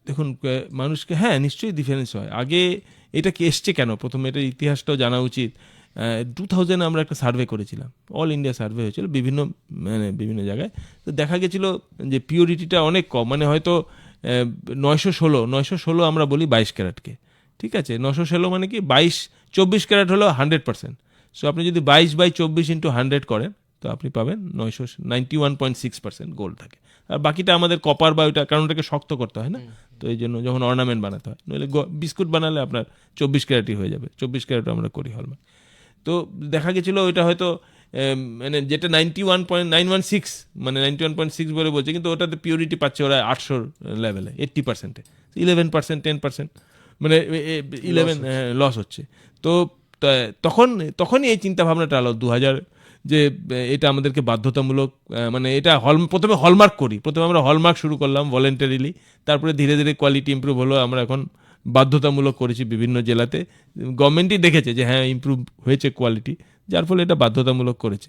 দেখুন মানুষকে, হ্যাঁ নিশ্চয়ই ডিফারেন্স হয়। আগে এটা কি এসছে কেন, প্রথমে এটার ইতিহাসটাও জানা উচিত। 2000 আমরা একটা সার্ভে করেছিলাম, অল ইন্ডিয়া সার্ভে হয়েছিল বিভিন্ন জায়গায়। তো দেখা গেছিল যে পিওরিটিটা অনেক কম, মানে হয়তো 916 আমরা বলি 22 ক্যারেটকে, ঠিক আছে। 916 মানে কি 24 ক্যারেট হলো 100%। সো আপনি যদি 22/24 ইন্টু 100 করেন তো আপনি পাবেন 91.6% গোল্ড থাকে। আর বাকিটা আমাদের কপার বা ওইটা, কারণ ওটাকে শক্ত করতে হয় না, তো এই জন্য যখন অর্নামেন্ট বানাতে হয়, নইলে বিস্কুট বানালে আপনার 24 ক্যারেটই হয়ে যাবে। 24 ক্যারেটও আমরা করি হলমার্ক। তো দেখা গেছিলো ওইটা হয়তো মানে যেটা 91.916 মানে 91.6 বলে বলছে, কিন্তু ওটাতে পিওরিটি পাচ্ছে ওরা 800 লেভেলে, 80%-এ 11%, 10%, মানে 11 লস হচ্ছে। তো তখনই এই চিন্তা ভাবনাটা আলো 2000, যে এটা আমাদেরকে বাধ্যতামূলক, মানে এটা প্রথমে হলমার্ক করি, প্রথমে আমরা হলমার্ক শুরু করলাম ভলেন্টারিলি, তারপরে ধীরে ধীরে কোয়ালিটি ইমপ্রুভ হলো, আমরা এখন বাধ্যতামূলক করেছি বিভিন্ন জেলাতে। গভর্নমেন্টই দেখেছে যে হ্যাঁ ইমপ্রুভ হয়েছে কোয়ালিটি, যার ফলে এটা বাধ্যতামূলক করেছে।